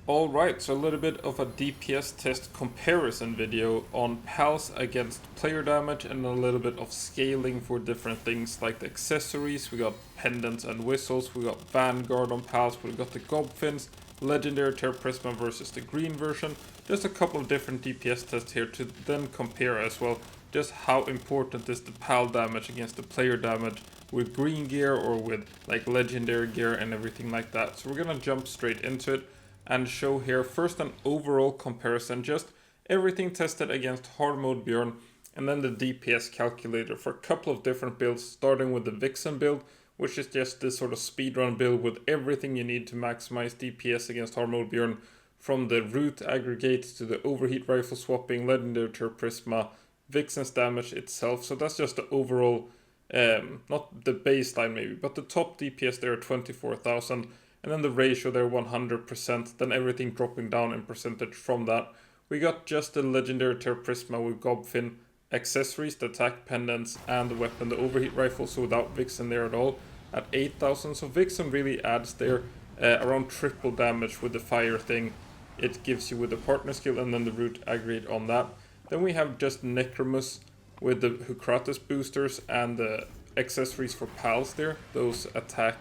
Alright, so a little bit of a DPS test comparison video on pals against player damage and a little bit of scaling for different things like the accessories. We got pendants and whistles, we got Vanguard on pals, we got the Gobfins, Legendary Terra Prisma versus the green version. Just a couple of different DPS tests here to then compare as well just how important is the pal damage against the player damage with green gear or with like legendary gear and everything like that. So we're gonna jump straight into it and show here first an overall comparison, just everything tested against hard mode Bjorn, and then the DPS calculator for a couple of different builds, starting with the Vixen build, which is just this sort of speedrun build with everything you need to maximize DPS against hard mode Bjorn, from the root aggregate to the overheat rifle swapping, legendary Terra Prisma, Vixen's damage itself. So that's just the overall, not the baseline maybe, but the top DPS there are 24,000. And then the ratio there 100%, then everything dropping down in percentage from that. We got just the legendary Terra Prisma with Gobfin accessories, the attack pendants, and the weapon, the overheat rifle, so without Vixen there at all, at 8,000. So Vixen really adds there around triple damage with the fire thing it gives you with the partner skill, and then the root aggregate on that. Then we have just Necromus with the Hukratus boosters and the accessories for pals there, those attack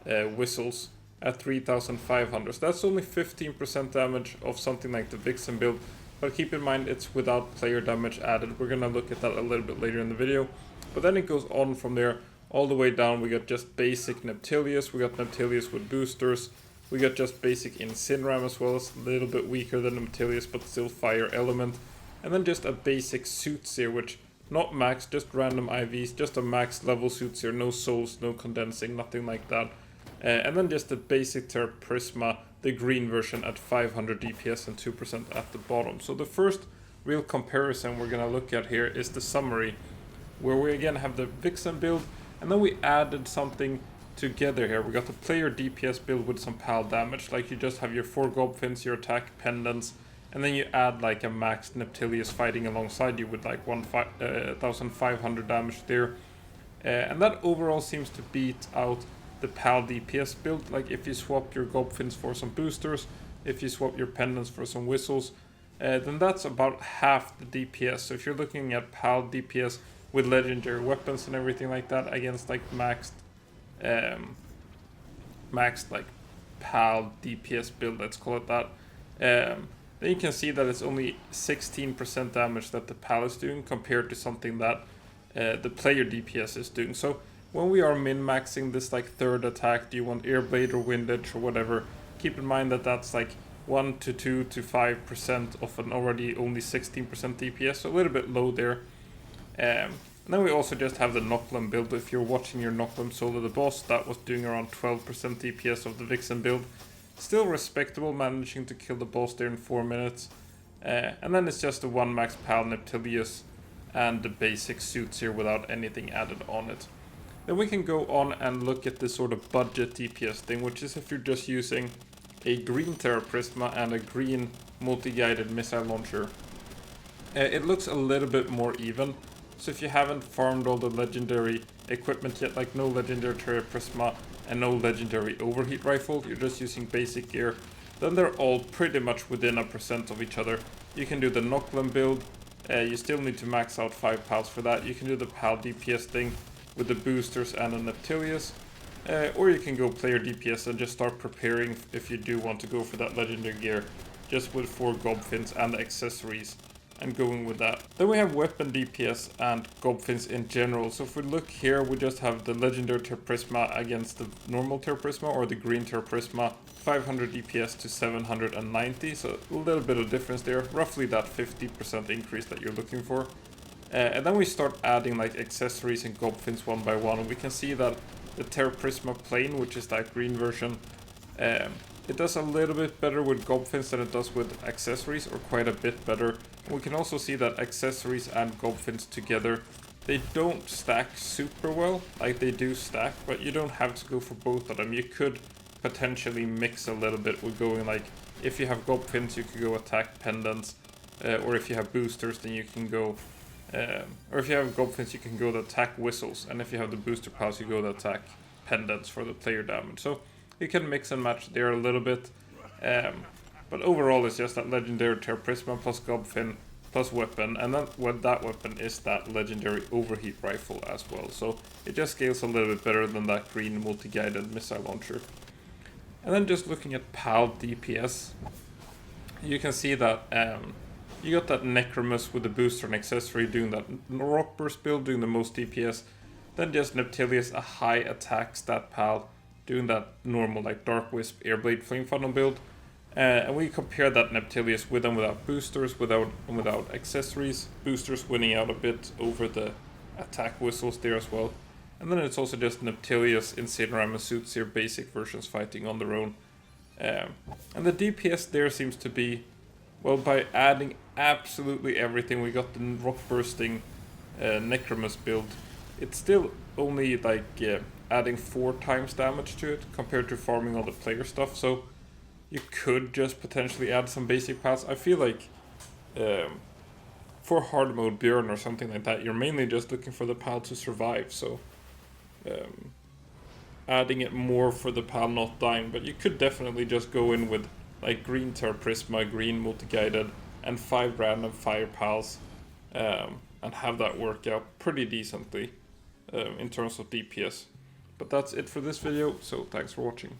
whistles at 3,500. So that's only 15% damage of something like the Vixen build, but keep in mind it's without player damage added. We're gonna look at that a little bit later in the video. But then it goes on from there all the way down. We got just basic Neptilius, we got Neptilius with boosters, we got just basic Incineram as well, as a little bit weaker than Neptilius but still fire element, and then just a basic Soothsayer, which not max, just random IVs, just a max level Soothsayer, no souls, no condensing, nothing like that. And then just the basic Terra Prisma, the green version at 500 DPS and 2% at the bottom. So the first real comparison we're going to look at here is the summary, where we again have the Vixen build, and then we added something together here. We got the player DPS build with some pal damage, like you just have your 4 Gobfins, your attack pendants, and then you add like a maxed Neptilius fighting alongside you with like 1,500 damage there. And that overall seems to beat out the PAL DPS build. Like if you swap your Gobfins for some boosters, if you swap your pendants for some whistles, then that's about half the DPS. So if you're looking at PAL DPS with legendary weapons and everything like that against like maxed like PAL DPS build, let's call it that, then you can see that it's only 16% damage that the PAL is doing compared to something that the player DPS is doing. So when we are min-maxing this like third attack, do you want Airblade or Windage or whatever, keep in mind that that's like 1 to 2 to 5% of an already only 16% DPS, so a little bit low there. And then we also just have the Noclem build. If you're watching your Noclem solo the boss, that was doing around 12% DPS of the Vixen build. Still respectable, managing to kill the boss there in 4 minutes. And then it's just the 1 max PAL Neptilius and the basic suits here without anything added on it. Then we can go on and look at this sort of budget DPS thing, which is if you're just using a green Terra Prisma and a green multi-guided missile launcher. It looks a little bit more even. So if you haven't farmed all the legendary equipment yet, like no legendary Terra Prisma and no legendary overheat rifle, you're just using basic gear, then they're all pretty much within 1% of each other. You can do the Noclem build, you still need to max out 5 pals for that. You can do the PAL DPS thing with the boosters and a Neptilius, or you can go player DPS and just start preparing if you do want to go for that legendary gear, just with 4 Gobfins and accessories, and going with that. Then we have weapon DPS and Gobfins in general. So if we look here, we just have the legendary Terra Prisma against the normal Terra Prisma or the green Terra Prisma, 500 DPS to 790, so a little bit of difference there, roughly that 50% increase that you're looking for. And then we start adding like accessories and Gobfins one by one, and we can see that the Terra Prisma plane, which is that green version, it does a little bit better with Gobfins than it does with accessories, or quite a bit better. And we can also see that accessories and Gobfins together, they don't stack super well. Like they do stack, but you don't have to go for both of them. You could potentially mix a little bit with going like, if you have Gobfins you could go attack pendants, or if you have boosters then you can go or if you have Gobfins you can go to attack whistles, and if you have the booster pals you go to attack pendants for the player damage. So you can mix and match there a little bit. But overall it's just that legendary Terra Prisma plus Gobfin plus weapon, and then what that weapon is that legendary overheat rifle as well. So it just scales a little bit better than that green multi-guided missile launcher. And then just looking at PAL DPS, you can see that you got that Necromus with the booster and accessory doing that rock burst build, doing the most DPS. Then just Neptilius, a high attack stat PAL, doing that normal like Dark Wisp Airblade Flame Funnel build. And we compare that Neptilius with and without boosters, without accessories. Boosters winning out a bit over the attack whistles there as well. And then it's also just Neptilius, Incineram and Soothsayer basic versions fighting on their own. And the DPS there seems to be, well, by adding absolutely everything, we got the rock bursting Necromus build. It's still only like adding 4 times damage to it compared to farming all the player stuff. So you could just potentially add some basic paths. I feel like for hard mode Bjorn or something like that, you're mainly just looking for the PAL to survive. So adding it more for the PAL not dying, but you could definitely just go in with like green Terra Prisma, green multi-guided, and 5 random fire PALs, and have that work out pretty decently in terms of DPS. But that's it for this video, so thanks for watching.